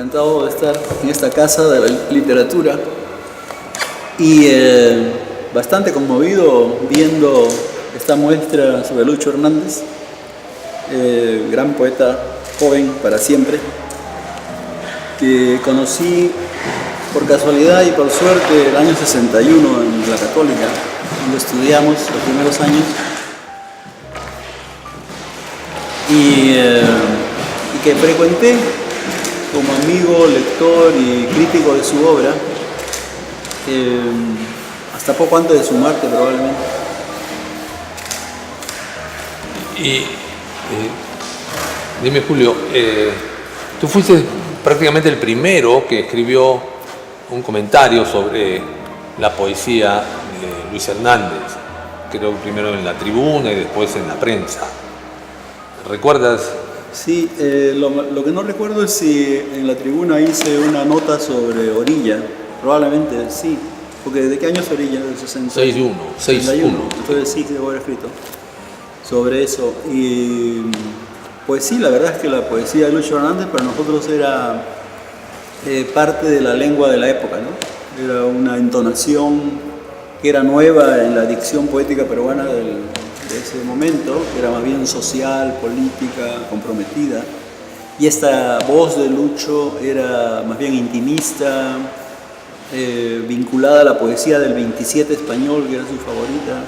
encantado de estar en esta casa de la literatura y bastante conmovido viendo esta muestra sobre Lucho Hernández, gran poeta joven para siempre, que conocí por casualidad y por suerte el año 61 en la Católica, donde estudiamos los primeros años, y que frecuenté como amigo, lector y crítico de su obra, hasta poco antes de su muerte probablemente. Y dime, Julio, tú fuiste prácticamente el primero que escribió un comentario sobre la poesía de Luis Hernández, creo que primero en la Tribuna y después en la prensa. ¿Recuerdas? Sí, lo que no recuerdo es si en la Tribuna hice una nota sobre Orilla. Probablemente sí, porque ¿de qué año es Orilla? Del 61. Entonces sí, debo haber escrito sobre eso. Y pues sí, la verdad es que la poesía de Lucho Hernández para nosotros era parte de la lengua de la época, ¿no? Era una entonación que era nueva en la dicción poética peruana de ese momento, que era más bien social, política, comprometida. Y esta voz de Lucho era más bien intimista, vinculada a la poesía del 27 español, que era su favorita.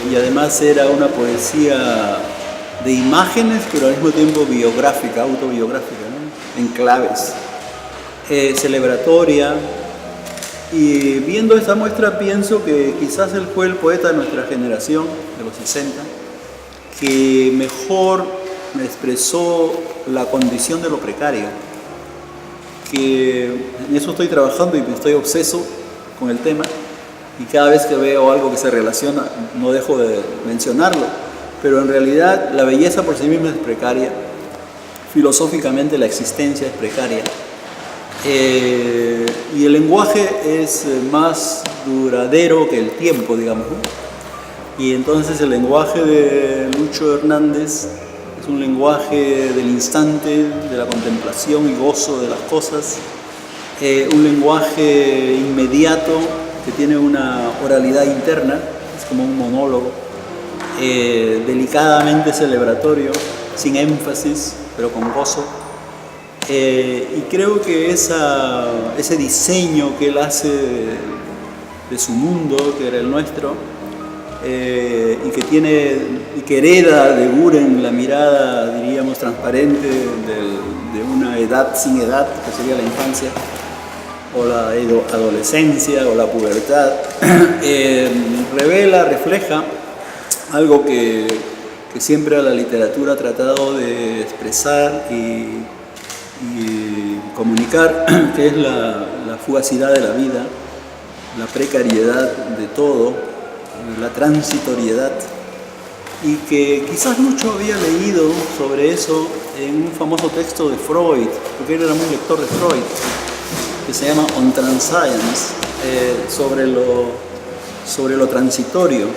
Y además era una poesía de imágenes, pero al mismo tiempo biográfica, autobiográfica, ¿no? En claves, celebratoria. Y viendo esta muestra pienso que quizás él fue el poeta de nuestra generación, de los 60, que mejor expresó la condición de lo precario. Que en eso estoy trabajando y estoy obseso con el tema, y cada vez que veo algo que se relaciona no dejo de mencionarlo, pero en realidad la belleza por sí misma es precaria, filosóficamente la existencia es precaria, y el lenguaje es más duradero que el tiempo, digamos, ¿no? Y entonces el lenguaje de Lucho Hernández es un lenguaje del instante, de la contemplación y gozo de las cosas, un lenguaje inmediato que tiene una oralidad interna, es como un monólogo, delicadamente celebratorio, sin énfasis, pero con gozo. Y creo que ese diseño que él hace de su mundo, que era el nuestro, y que hereda de Buren la mirada, diríamos, transparente de una edad sin edad, que sería la infancia, o la adolescencia, o la pubertad, revela, refleja algo que siempre la literatura ha tratado de expresar y comunicar, que es la fugacidad de la vida, la precariedad de todo, la transitoriedad, y que quizás mucho había leído sobre eso en un famoso texto de Freud, porque él era muy lector de Freud, que se llama On Transience, sobre lo transitorio.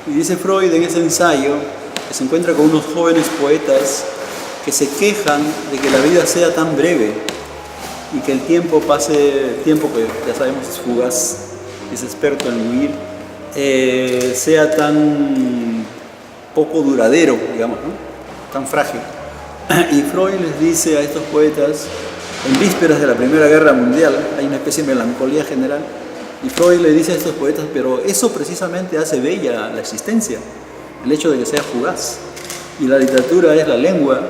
Y dice Freud en ese ensayo que se encuentra con unos jóvenes poetas que se quejan de que la vida sea tan breve y que el tiempo que ya sabemos es fugaz, es experto en huir, sea tan poco duradero, digamos, ¿no? Tan frágil. Y Freud les dice a estos poetas, en vísperas de la Primera Guerra Mundial, hay una especie de melancolía general, y Freud le dice a estos poetas, pero eso precisamente hace bella la existencia, el hecho de que sea fugaz. Y la literatura es la lengua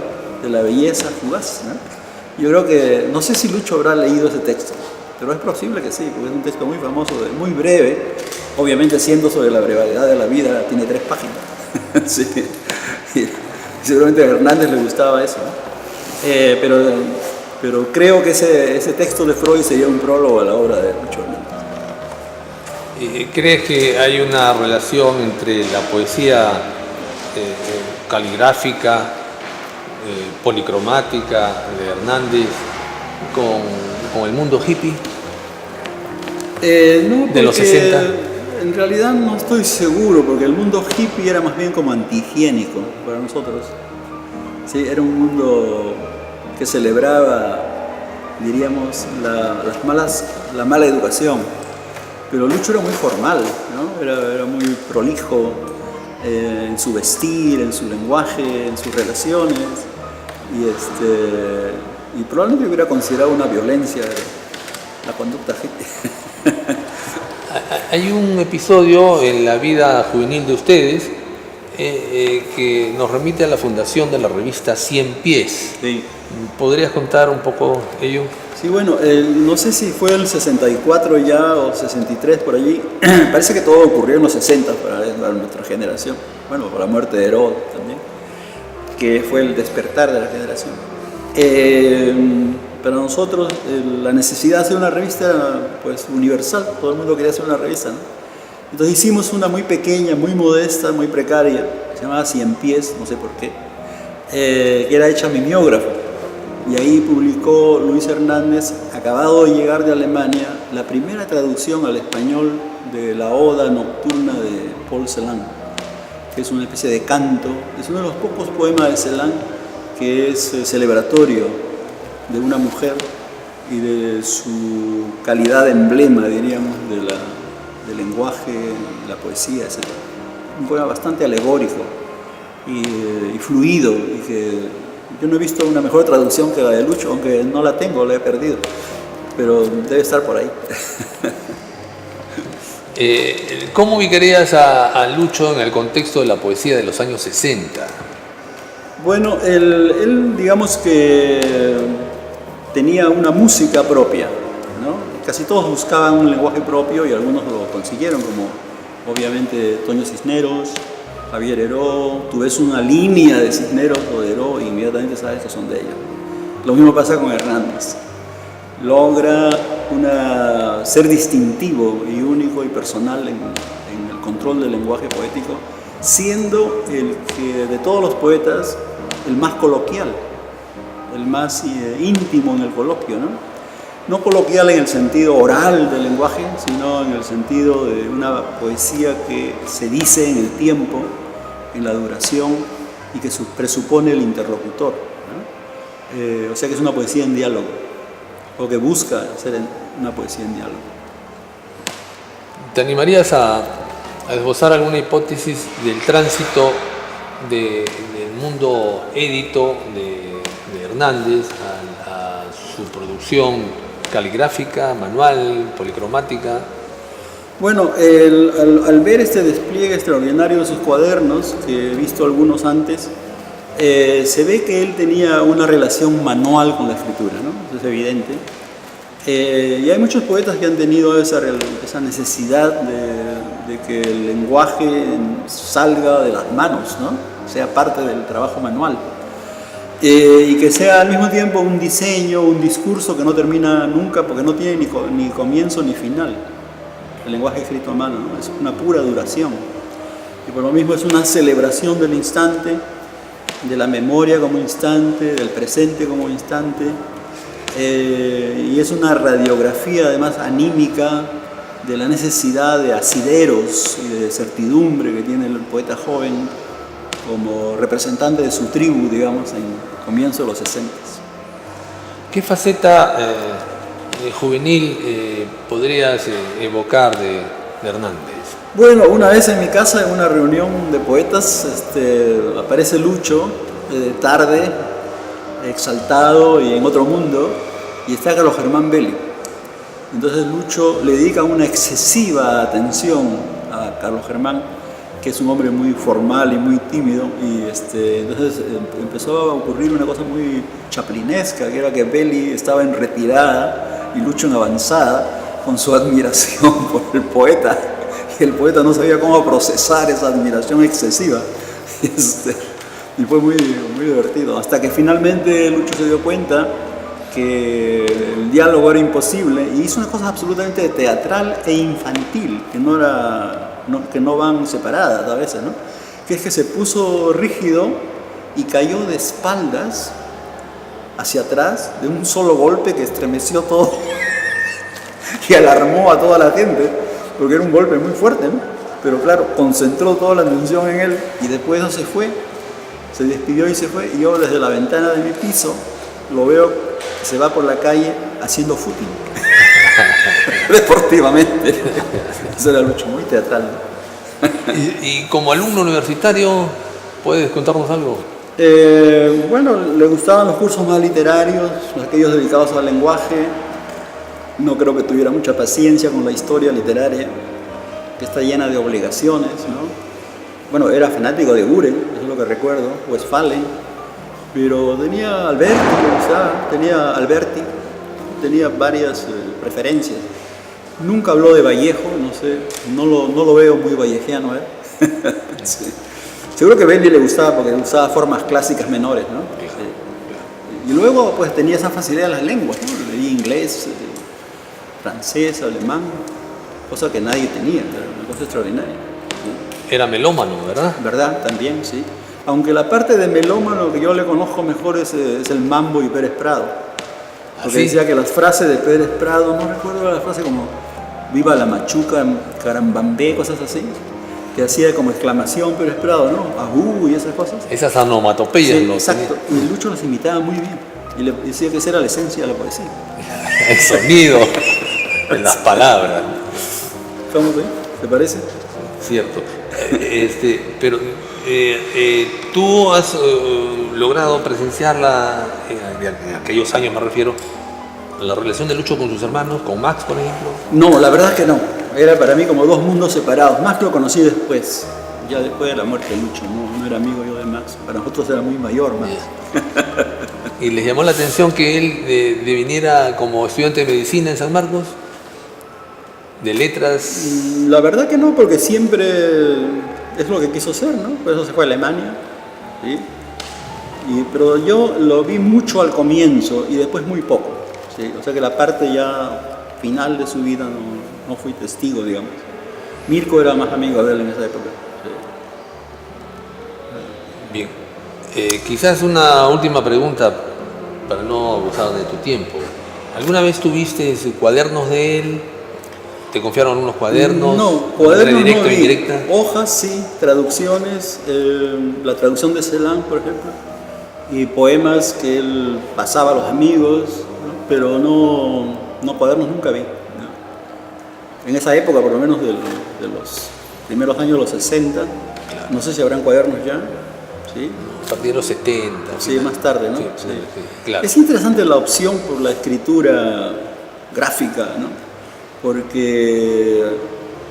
de la belleza fugaz, ¿no? Yo creo que, no sé si Lucho habrá leído ese texto, pero es posible que sí, porque es un texto muy famoso, muy breve, obviamente siendo sobre la brevedad de la vida, tiene 3 páginas. Sí. Y seguramente a Hernández le gustaba eso, ¿no? Pero creo que ese texto de Freud sería un prólogo a la obra de Lucho Hernández. ¿Crees que hay una relación entre la poesía caligráfica, policromática de Hernández con el mundo hippie No, de los 60? En realidad no estoy seguro, porque el mundo hippie era más bien como antihigiénico para nosotros. Sí, era un mundo que celebraba, diríamos, la mala educación. Pero Lucho era muy formal, ¿no? Era muy prolijo en su vestir, en su lenguaje, en sus relaciones. Y probablemente hubiera considerado una violencia la conducta hippie. Hay un episodio en la vida juvenil de ustedes que nos remite a la fundación de la revista Cien Pies. Sí. ¿Podrías contar un poco ello? Sí, bueno, no sé si fue el 64 ya o 63 por allí. Parece que todo ocurrió en los 60 para nuestra generación. Bueno, por la muerte de Heródoto también, que fue el despertar de la generación. Para nosotros la necesidad de hacer una revista era pues universal, todo el mundo quería hacer una revista, ¿no? Entonces hicimos una muy pequeña, muy modesta, muy precaria, se llamaba Cien Pies, no sé por qué, que era hecha mimeógrafo. Y ahí publicó Luis Hernández, acabado de llegar de Alemania, la primera traducción al español de la Oda Nocturna de Paul Celan, que es una especie de canto, es uno de los pocos poemas de Celan que es celebratorio de una mujer y de su calidad de emblema, diríamos, del lenguaje, la poesía, etc. Un poema bastante alegórico y fluido, y que yo no he visto una mejor traducción que la de Lucho, aunque no la tengo, la he perdido, pero debe estar por ahí. ¿Cómo ubicarías a Lucho en el contexto de la poesía de los años 60? Bueno, él digamos que tenía una música propia, ¿no? Casi todos buscaban un lenguaje propio y algunos lo consiguieron, como obviamente Toño Cisneros, Javier Heró. Tú ves una línea de Cisneros o de Heró e inmediatamente sabes que son de ellos. Lo mismo pasa con Hernández. Logra ser distintivo y único y personal en el control del lenguaje poético, siendo el que de todos los poetas el más coloquial, el más íntimo en el coloquio, ¿no? No coloquial en el sentido oral del lenguaje, sino en el sentido de una poesía que se dice en el tiempo, en la duración, y que presupone el interlocutor, ¿no? O sea que es una poesía en diálogo, o que busca ser una poesía en diálogo. ¿Te animarías a esbozar alguna hipótesis del tránsito del mundo édito de Hernández a su producción caligráfica, manual, policromática? Bueno, al ver este despliegue extraordinario de sus cuadernos, que he visto algunos antes, se ve que él tenía una relación manual con la escritura, ¿no? Eso es evidente. Y hay muchos poetas que han tenido esa necesidad de que el lenguaje salga de las manos, ¿no? Sea parte del trabajo manual. Y que sea al mismo tiempo un diseño, un discurso que no termina nunca, porque no tiene ni comienzo ni final. El lenguaje escrito a mano, ¿no? Es una pura duración. Y por lo mismo es una celebración del instante, de la memoria como instante, del presente como instante. Y es una radiografía además anímica de la necesidad de asideros y de certidumbre que tiene el poeta joven como representante de su tribu, digamos, en comienzo de los 60. ¿Qué faceta juvenil podrías evocar de Hernández? Bueno, una vez en mi casa, en una reunión de poetas, aparece Lucho, tarde, exaltado y en otro mundo, y está Carlos Germán Belli. Entonces Lucho le dedica una excesiva atención a Carlos Germán, que es un hombre muy formal y muy tímido, y entonces empezó a ocurrir una cosa muy chaplinesca, que era que Belli estaba en retirada y Lucho en avanzada, con su admiración por el poeta, y el poeta no sabía cómo procesar esa admiración excesiva. Y fue muy, muy divertido, hasta que finalmente Lucho se dio cuenta que el diálogo era imposible y hizo una cosa absolutamente teatral e infantil, que no van separadas a veces, ¿no? Que es que se puso rígido y cayó de espaldas hacia atrás de un solo golpe que estremeció todo y alarmó a toda la gente, porque era un golpe muy fuerte, ¿no? Pero claro, concentró toda la atención en él y después no se fue, se despidió y se fue, y yo desde la ventana de mi piso lo veo que se va por la calle haciendo footing. Deportivamente. Eso era Lucho, muy teatral, ¿no? Y como alumno universitario, ¿puedes contarnos algo? Bueno, le gustaban los cursos más literarios, aquellos dedicados al lenguaje. No creo que tuviera mucha paciencia con la historia literaria, que está llena de obligaciones, ¿no? Bueno, era fanático de Guren, eso es lo que recuerdo, Westphalen, pero tenía Alberti, le gustaba, tenía varias preferencias. Nunca habló de Vallejo, no sé, no lo veo muy vallejiano, ¿eh? Sí. Seguro que Belli le gustaba porque usaba formas clásicas menores, ¿no? Sí. Y luego pues tenía esa facilidad de las lenguas, ¿no? Leía inglés, francés, alemán, cosa que nadie tenía, era una cosa extraordinaria. Era melómano, ¿verdad? ¿Verdad? También, sí. Aunque la parte de melómano que yo le conozco mejor es el Mambo y Pérez Prado. Porque ¿Sí? decía que las frases de Pérez Prado, no recuerdo la frase como viva la machuca, carambambé, cosas así, que hacía como exclamación Pérez Prado, ¿no? Ajú y esas cosas. Esas onomatopeyas. Sí, ¿no? exacto. Y Lucho las imitaba muy bien. Y le decía que esa era la esencia de la poesía. El sonido en las palabras. ¿Cómo ve? ¿Te parece? Cierto. Pero tú has logrado presenciarla en aquellos años, me refiero, la relación de Lucho con sus hermanos, con Max, por ejemplo. No, la verdad es que no. Era para mí como dos mundos separados. Max lo conocí después, ya después de la muerte de Lucho. No era amigo yo de Max. Para nosotros era muy mayor Max. ¿Y les llamó la atención que él deviniera como estudiante de medicina en San Marcos? ¿De letras? La verdad que no, porque siempre es lo que quiso ser, ¿no? Por eso se fue a Alemania. ¿Sí? Pero yo lo vi mucho al comienzo y después muy poco. ¿Sí? O sea que la parte ya final de su vida no fui testigo, digamos. Mirko era más amigo de él en esa época. ¿Sí? Bien. Quizás una última pregunta para no abusar de tu tiempo. ¿Alguna vez tuviste cuadernos de él? ¿Te confiaron unos cuadernos? No, ¿De cuadernos manera directa no o vi. indirecta? Hojas sí, traducciones, la traducción de Celan, por ejemplo, y poemas que él pasaba a los amigos, ¿no? Pero no cuadernos nunca vi. ¿No? En esa época, por lo menos de los primeros años de los 60, no sé si habrán cuadernos ya, ¿sí? A partir de los 70. Sí, más tarde, ¿no? Sí, Sí. sí, claro. Es interesante la opción por la escritura gráfica, ¿no? Porque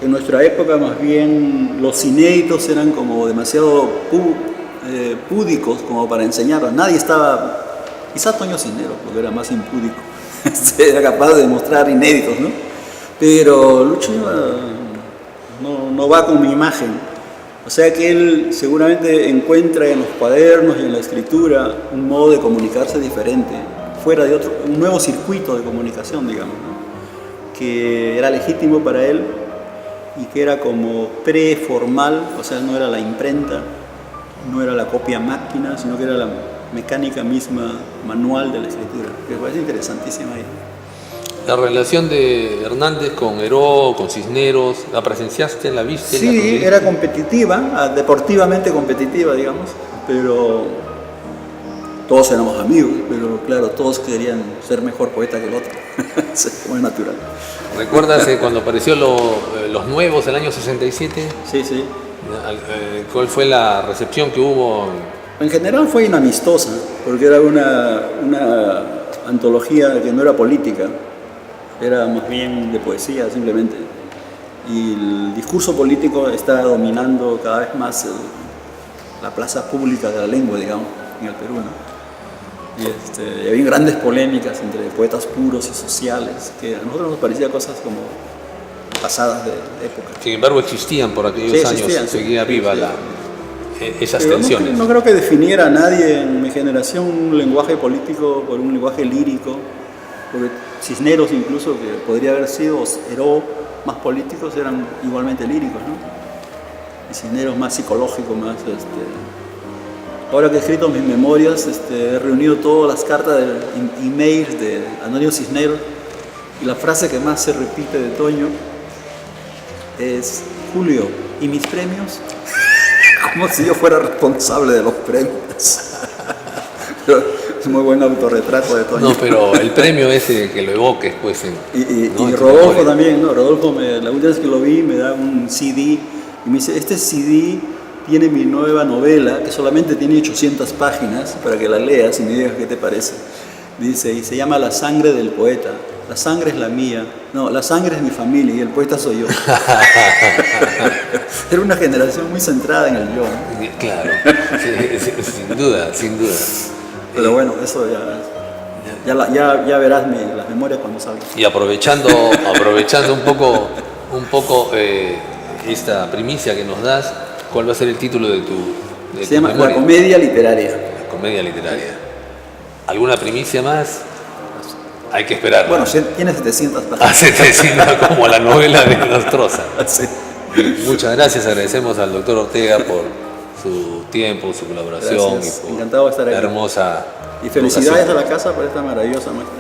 en nuestra época más bien los inéditos eran como demasiado púdicos como para enseñarlos. Nadie estaba, quizá Toño Cisneros, porque era más impúdico, era capaz de mostrar inéditos, ¿no? Pero Lucho no va con mi imagen. O sea que él seguramente encuentra en los cuadernos y en la escritura un modo de comunicarse diferente, fuera de un nuevo circuito de comunicación, digamos, ¿no? Que era legítimo para él y que era como preformal, o sea, no era la imprenta, no era la copia máquina, sino que era la mecánica misma manual de la escritura, que me parece interesantísima ahí. La relación de Hernández con Heró, con Cisneros, ¿la presenciaste, la viste? ¿La Sí, conviviste? era competitiva, deportivamente competitiva, digamos, pero todos éramos amigos, pero claro, todos querían ser mejor poeta que el otro, como es natural. ¿Recuerdas cuando apareció Los Nuevos, el año 67? Sí, sí. ¿Cuál fue la recepción que hubo? En general fue inamistosa, porque era una antología que no era política, era más bien de poesía simplemente. Y el discurso político está dominando cada vez más la plaza pública de la lengua, digamos, en el Perú, ¿no? Y había grandes polémicas entre poetas puros y sociales, que a nosotros nos parecía cosas como pasadas de época. Sin embargo, existían por aquellos Sí, años, existían, seguía sí, viva esas Pero tensiones. no creo que definiera a nadie en mi generación un lenguaje político por un lenguaje lírico, porque Cisneros incluso, que podría haber sido Heró, más políticos, eran igualmente líricos, ¿no? Y Cisneros más psicológico, más... Ahora que he escrito mis memorias, he reunido todas las cartas de emails de Antonio Cisneros, y la frase que más se repite de Toño es: Julio, ¿y mis premios? Como si yo fuera responsable de los premios. Es muy buen autorretrato de Toño. No, pero el premio ese que lo evoques, pues. Y ¿no? Rodolfo también, ¿no? Rodolfo, la última vez que lo vi, me da un CD y me dice, este CD tiene mi nueva novela, que solamente tiene 800 páginas, para que la leas y me digas qué te parece. Dice, y se llama La sangre del poeta. La sangre es la mía. No, la sangre es mi familia y el poeta soy yo. Era una generación muy centrada en el yo, ¿no? Claro, sí, sin duda, sin duda. Pero bueno, eso ya verás las memorias cuando salgan. Y aprovechando un poco esta primicia que nos das, ¿cuál va a ser el título de tu Se llama memoria? La comedia literaria. La comedia literaria. ¿Alguna primicia más? Hay que esperar. Bueno, tiene 700 páginas. A 700, como la novela de Nostroza. Sí. Muchas gracias, agradecemos al doctor Ortega por su tiempo, su colaboración. Gracias. Y por Encantado de estar aquí. la hermosa Y felicidades vocación. a la casa por esta maravillosa muestra.